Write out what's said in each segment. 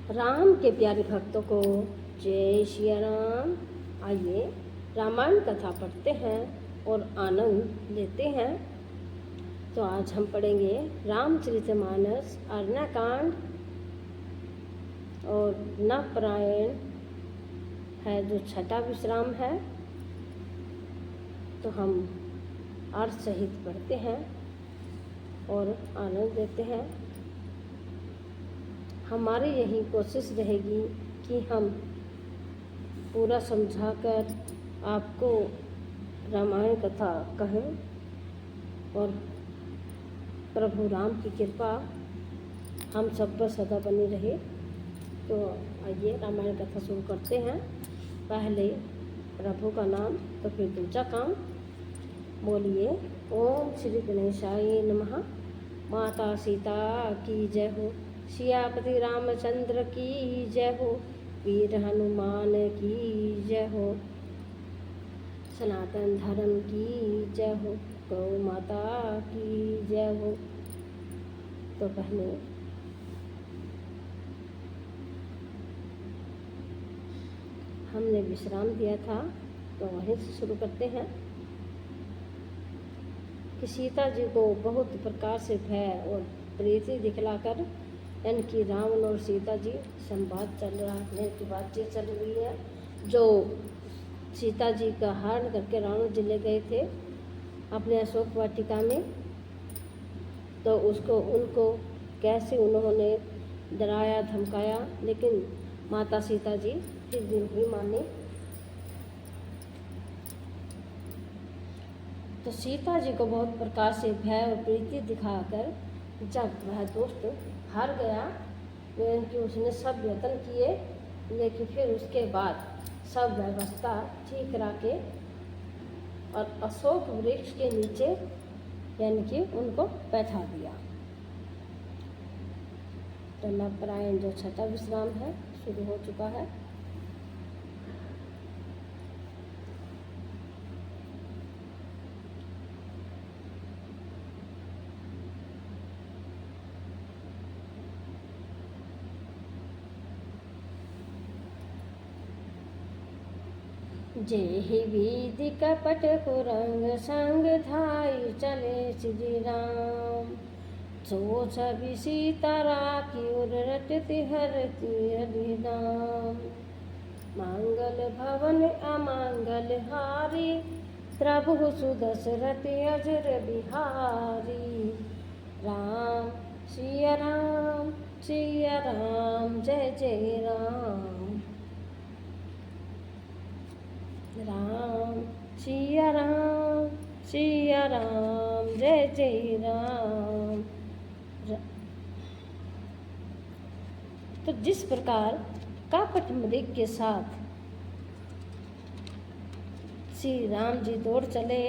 राम के प्यारे भक्तों को जय श्री राम। आइए रामायण कथा पढ़ते हैं और आनंद लेते हैं। तो आज हम पढ़ेंगे रामचरितमानस अरण्यकांड और नवपरायण है जो छठा विश्राम है। तो हम अर्थ सहित पढ़ते हैं और आनंद लेते हैं। हमारी यही कोशिश रहेगी कि हम पूरा समझाकर आपको रामायण कथा कहें और प्रभु राम की कृपा हम सब पर सदा बनी रहे। तो आइए रामायण कथा शुरू करते हैं। पहले प्रभु का नाम तो फिर दूसरा काम। बोलिए ओम श्री गणेशाय नमः। माता सीता की जय हो, सियापति रामचंद्र की जय हो, वीर हनुमान की जय हो, सनातन धर्म की जय हो, गौ माता की जय हो। तो पहले हमने विश्राम दिया था तो वहीं से शुरू करते हैं कि सीता जी को बहुत प्रकार से भय और प्रीति दिखलाकर यानी कि रावण और सीता जी संवाद चल रहा है की बातचीत चल रही है। जो सीता जी का हरण करके रावण जी ले गए थे अपने अशोक वाटिका में, तो उनको कैसे उन्होंने डराया धमकाया, लेकिन माता सीता जी फिर भी नहीं माने। तो सीता जी को बहुत प्रकार से भय और प्रीति दिखाकर जब वह दुष्ट हार गया, कि उसने सब यत्न किए, लेकिन फिर उसके बाद सब व्यवस्था ठीक करा के और अशोक वृक्ष के नीचे यानी कि उनको बैठा दिया। तो नवपरायण जो छठा विश्राम है शुरू हो चुका है। जेहि विधि कपट कुरंग संग धाई चले श्री राम, सो छवि सीता राखी उर रटति हरति हरिनाम। मांगल भवन अमांगल हारी, प्रभु सुदशरथ अजर बिहारी। राम सिया राम जय जय राम। राम सिया राम जय जय राम। तो जिस प्रकार कापट मृग के साथ श्री राम जी दौड़ चले,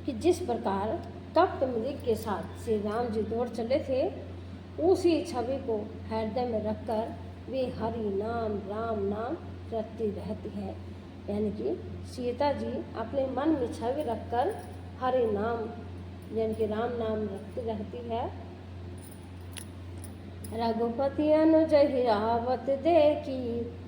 कि जिस प्रकार कपट मृग के साथ श्री राम जी दौड़ चले थे, उसी छवि को हृदय में रखकर वे हरि नाम राम नाम रटती रहती है। यानी कि सीता जी अपने मन में छवि रखकर हरि नाम यानी कि राम नाम रटती रहती है। रघुपति अनुज हिरावत देखी,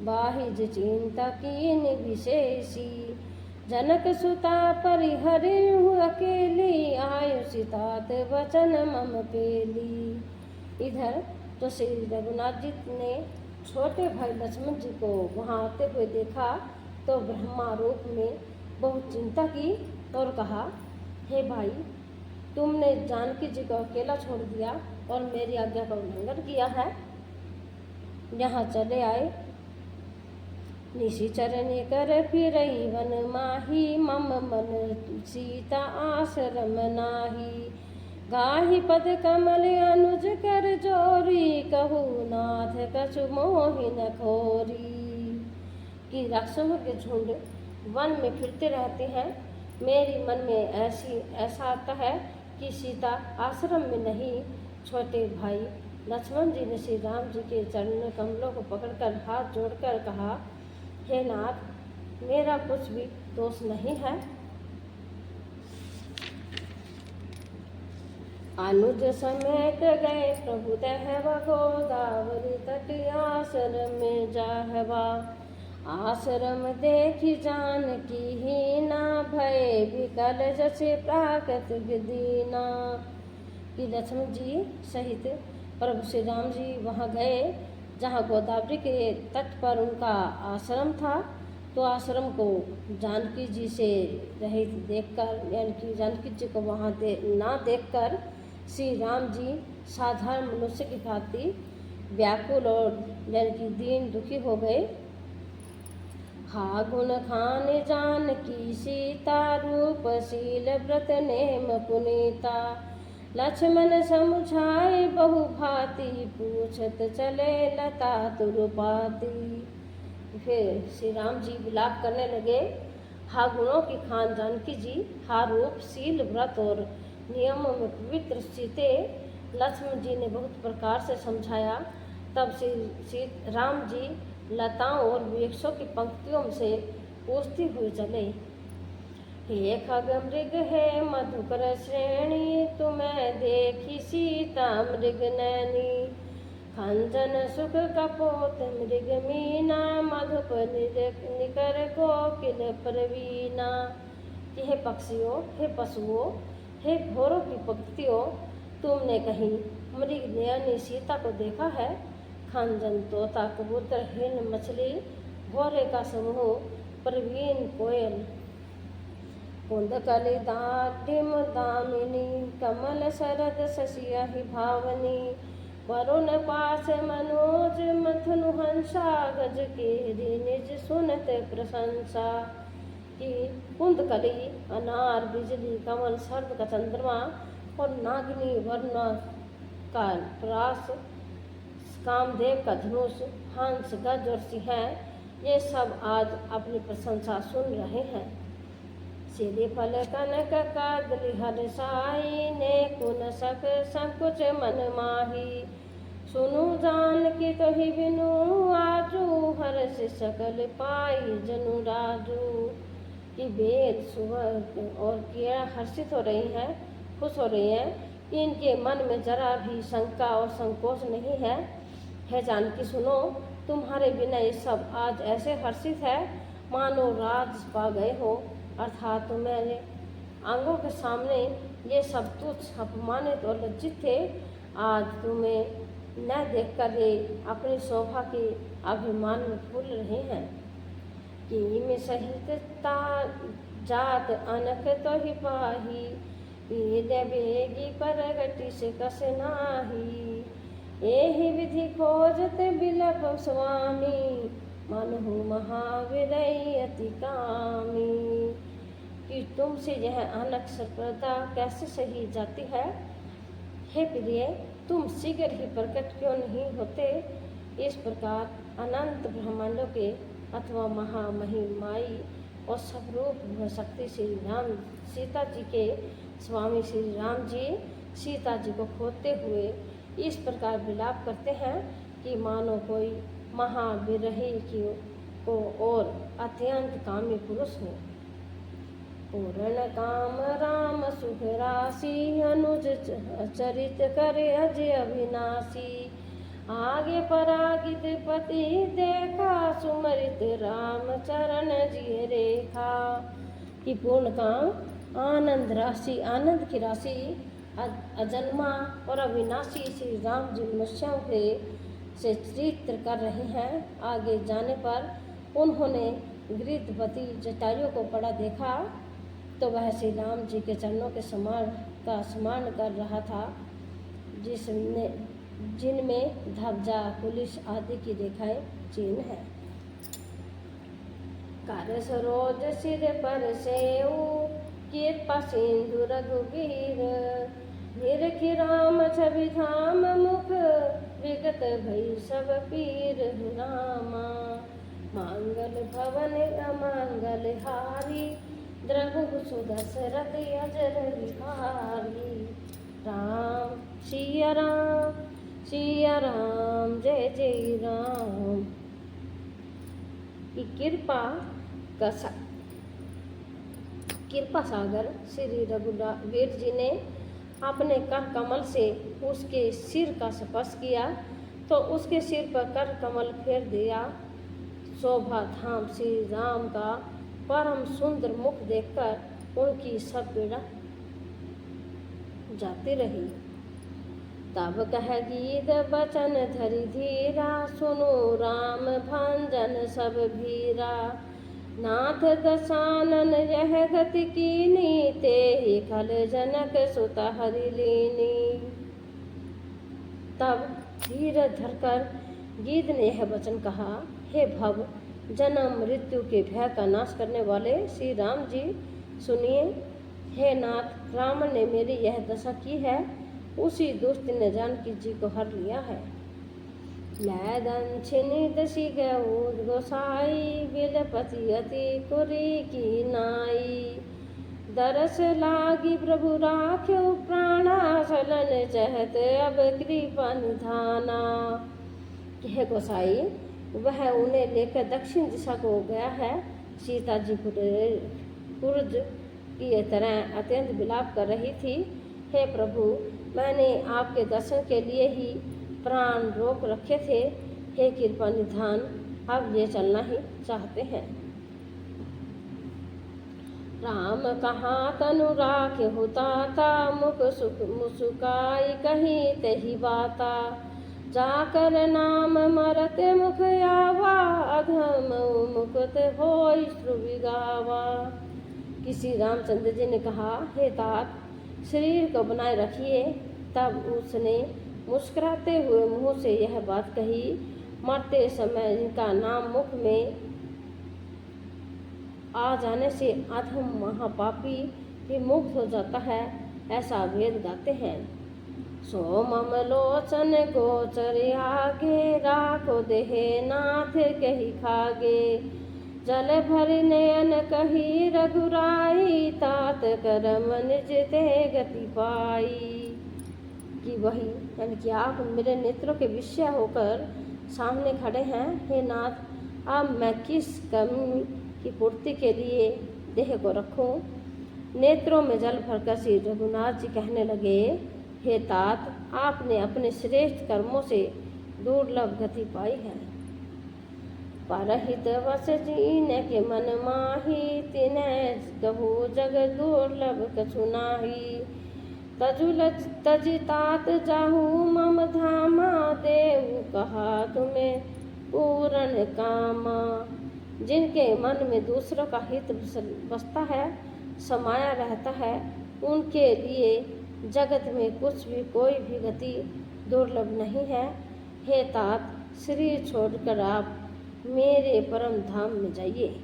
बाहिज चिंता कीन विशेषी। जनक सुता परिहरिहु अकेली, आयु सीतात वचन मम पेली। इधर तो श्री रघुनाथ जी ने छोटे भाई लक्ष्मण जी को वहाँ आते हुए देखा तो ब्रह्मा रूप में बहुत चिंता की और कहा, हे भाई, तुमने जानकी जी को अकेला छोड़ दिया और मेरी आज्ञा का उल्लंघन किया है। यहाँ चले आए, निशि चरण कर फिर वन माही, मम मन सीता आश्रम नाही। गाहि पद कमल अनुज कर जोरी, कहू नाथ कछु मोहि न खोरी। कि राक्षसों के झुंड वन में फिरते रहते हैं, मेरी मन में ऐसा आता है कि सीता आश्रम में नहीं। छोटे भाई लक्ष्मण जी ने श्री राम जी के चरण कमलों को पकड़कर हाथ जोड़कर कहा, हे नाथ, मेरा कुछ भी दोष नहीं है। अनुज समेत गए प्रभु दहवा, गोदावरी तट आश्रम में जाहवा। आश्रम देखी जानकी हीना, भय विकल जसे प्राकृत दीना। कि लक्ष्मण जी सहित प्रभु श्री राम जी वहाँ गए जहाँ गोदावरी के तट पर उनका आश्रम था। तो आश्रम को जानकी जी से रहित देखकर, यानी कि जानकी जी को वहाँ ना देखकर श्री राम जी साधारण मनुष्य की भांति व्याकुल और यानी कि दीन दुखी हो गए। हा गुण खान जानकी सीता, रूप शील व्रत नेम पुनीता। लक्ष्मण समुझाए बहु भांति, पूछत चले लता तुरुपाती। फिर श्री राम जी विलाप करने लगे। हा गुणों की खान जानकी जी, हा रूप शील व्रत और नियमों में पवित्र सीते। लक्ष्मण जी ने बहुत प्रकार से समझाया। तब श्री राम जी लताओं और वृक्षों की पंक्तियों से पूछती हुई चले, हे खग मृग है मधुकर श्रेणी, तुम्हें देखी सीता मृग नैनी। खंजन सुख कपोत मृग मीना, मधुप निकर कोकिल प्रवीणा। कि हे पक्षियों, हे पशुओं, हे घोरों की पंक्तियों, तुमने कहीं मृग नयनी सीता को देखा है? खंजन तोता कबूतर हिरण मछली घोरे का समूह प्रवीण कोयल कुंद कली दाटिम दामिनी, कमल शरद शशिया ही भावनी। वरुण पास मनोज मथुनु हंसा, गज के निज सुनत प्रशंसा। कि कुंदकली अनार बिजली कमल सर्द का चंद्रमा और नागिनी वर्ण का प्रास, कामदेव का धनुष, हंस गज और सिंह, ये सब आज अपनी प्रशंसा सुन रहे हैं। सिरि फल कनक कादली हर साई, ने कुन सक संकुच मन माही। सुनु जान की तो ही बिनु आजू, हर्ष सकल पाई जनु राजू। कि वेद सुवर और कीड़ा हर्षित हो रही हैं, खुश हो रही हैं। इनके मन में जरा भी शंका और संकोच नहीं है। है जानकी सुनो, तुम्हारे बिना ये सब आज ऐसे हर्षित है मानो राज पा गए हो। अर्थात मेरे आंगों के सामने ये सब तुच्छ अपमानित और लज्जित थे। आज तुम्हें न देखकर ये अपनी शोभा के अभिमान में फूल रहे हैं। कि में सहितता जात अनक तो ही पाही, बेगी परगति से कस नाही। एहि विधि खोजत बिलप स्वामी, मनहु महावीर अति कामी। कि तुमसे यह अनक सफलता कैसे सही जाती है? हे प्रिय, तुम शीघ्र ही प्रकट क्यों नहीं होते? इस प्रकार अनंत ब्रह्मांडों के अथवा महामहिमाई और स्वरूप शक्ति श्री राम सीता जी के स्वामी श्री राम जी सीता जी को खोते हुए इस प्रकार विलाप करते हैं कि मानो कोई महाविरही की को और अत्यंत कामी पुरुष हो। पूर्ण काम राम सुख राशि, अनुज चरित करे अजय अविनाशी। आगे परागित पति देखा, सुमरित राम चरण जी रेखा। कि पूर्ण काम आनंद राशि, आनंद की राशि, अजन्मा और अविनाशी श्री राम जी मनुष्यों के से चित्र कर रहे हैं। आगे जाने पर उन्होंने गिरिधपति जटायु को पड़ा देखा तो वह श्री राम जी के चरणों के स्मरण कर रहा था, जिनमें धब्जा पुलिस आदि की रेखाएं चिन्ह है। कर सरोज सिर पर सेऊ, कृपा सिंधु रघुबीर। निरखि राम छवि धाम मुख, विगत भई सब पीर रामा। मांगल भवन अमंगल हारी, द्रघु सुदशरथ अजर विहारी। सिया राम जय जय राम। की कृपा सागर श्री रघुवीर जी ने अपने कर कमल से उसके सिर का स्पर्श किया तो उसके सिर पर कर कमल फेर दिया। शोभा धाम श्री राम का परम सुंदर मुख देखकर उनकी सब पीड़ा जाती रही। तब कह गीत बचन धरि धीरा, सुनो राम भंजन सब भीरा। नाथ दशानन यह गति कीनी, ते ही खल जनक सुत हरि लीनी। तब धीरज धरकर गीत ने यह वचन कहा, हे भव जन्म मृत्यु के भय का नाश करने वाले श्री राम जी सुनिए। हे नाथ, रावण ने मेरी यह दशा की है, उसी दुष्ट ने जानकी जी को हर लिया है। लैदंछिनी दसी गऊद गोसाई, बिलपति अति कुरी की नाई। दरस लागी प्रभु राख्यो प्राणा, चलन चहत अब कृपा निधाना। हे गोसाई, वह उन्हें लेकर दक्षिण दिशा को गया है। सीता जी पुरज की तरह अत्यंत विलाप कर रही थी। हे प्रभु, मैंने आपके दर्शन के लिए ही प्राण रोक रखे थे। हे कृपा निधान, अब ये चलना ही चाहते हैं। राम कहाँ तनु राखे हुताता, मुख मुसुकाई कहीं तही बाता। जाकर नाम मरत मुख आवा, अधम मुकुत होई श्रुवि गावा। किसी रामचंद्र जी ने कहा, हे तात, शरीर को बनाए रखिए। तब उसने मुस्कुराते हुए मुंह से यह बात कही, मरते समय जिनका नाम मुख में आ जाने से अधम महापापी भी मुक्त हो जाता है, ऐसा वेद गाते हैं। सोमम लोचन गोचर आगे, राखो देहे नाथ कही खागे। जल भरि नयन कही रघुराई, तात करम निज ते गति पाई। कि वही यानी कि आप मेरे नेत्रों के विषय होकर सामने खड़े हैं। हे नाथ, अब मैं किस कमी की पूर्ति के लिए देह को रखूं। नेत्रों में जल भरकर श्री रघुनाथ जी कहने लगे, हे तात, आपने अपने श्रेष्ठ कर्मों से दुर्लभ गति पाई है। परहित वस जीन के मन माही, तिन्ह कहू जग दुर्लभ कछु नाही। तजितात जाहू मम धामा, देव कहा तुम्हें पूर्ण कामा। जिनके मन में दूसरों का हित बसता है, समाया रहता है, उनके लिए जगत में कुछ भी कोई भी गति दुर्लभ नहीं है। हे तात, शरीर छोड़कर आप मेरे परम धाम में जाइए।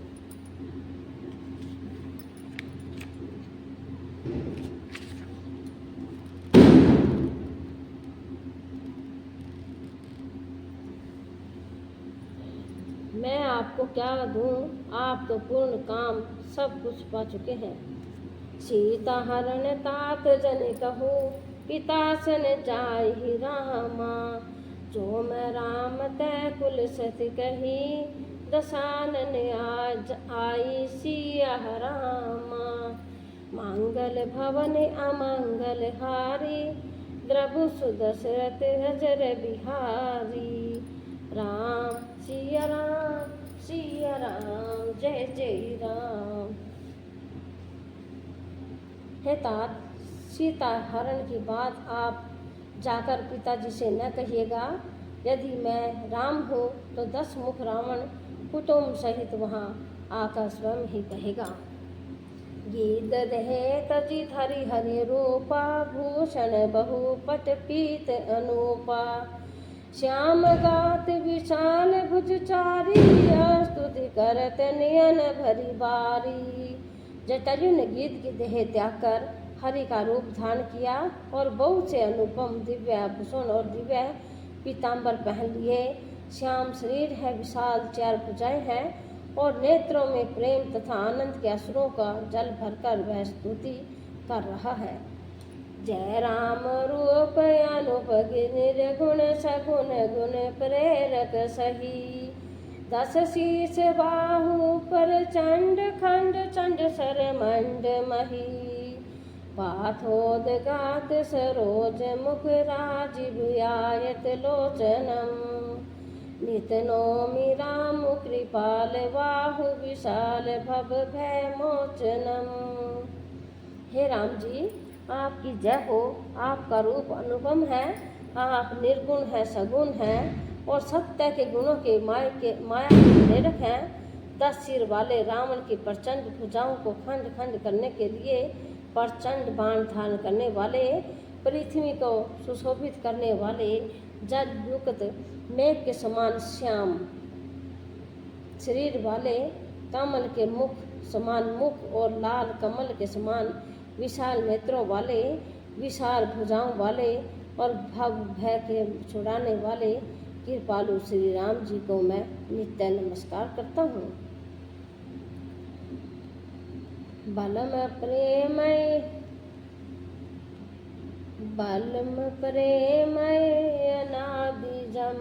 मैं आपको क्या दूं, आप तो पूर्ण काम सब कुछ पा चुके हैं। सीता हरण तात जन कहूँ, पिता सन जाय ही रामा। जो मैं राम तय कुल सति कही, दशानन आज आई सिया रामा। मंगल भवन अमंगल हारी, द्रभु सुदशरथ हजर बिहारी। राम सिया राम जय जय राम। हे तात, सीता हरण की बात आप जाकर पिताजी से न कहिएगा। यदि मैं राम हूँ तो 10 मुख रावण कुटुंब सहित वहाँ आकर स्वयं ही कहेगा। गीत रहे तजी धरि हरि रूपा, भूषण बहुपट पीत अनूपा। श्याम गात विशाल भुज चारी, स्तुति करत नयन भरी बारी। जटायु ने गीत की देह त्याग कर हरि का रूप धारण किया और बहुत से अनुपम दिव्य आभूषण और दिव्य पीताम्बर पहन लिए। श्याम शरीर है, विशाल 4 भुजाएं हैं और नेत्रों में प्रेम तथा आनंद के अश्रुओं का जल भरकर वह स्तुति कर रहा है। जय राम रूप अनुप निर्गुण सगुण गुण प्रेरक सही। दस शीस बाहु पर चंड खंड चंड सर मंड मही। पाथोदगात सरोज मुख राजीव आयत लोचनम। नित नौमि राम कृपाल बाहु विशाल भव भय मोचनम। हे राम जी, आपकी जय हो। आपका रूप अनुपम है, आप निर्गुण है, सगुण है और सत्य के गुणों के माया के प्रेरक हैं। 10 सिर वाले रावण की प्रचंड भुजाओं को खंड खंड करने के लिए प्रचंड बाण धारण करने वाले, पृथ्वी को सुशोभित करने वाले, जल युक्त मेघ के समान श्याम शरीर वाले, कमल के मुख समान मुख और लाल कमल के समान विशाल नेत्रों वाले, विशाल भुजाओं वाले और भव भय के छुड़ाने वाले कृपालु श्री राम जी को मैं नित्य नमस्कार करता हूँ। बलम प्रेमय अनादि जम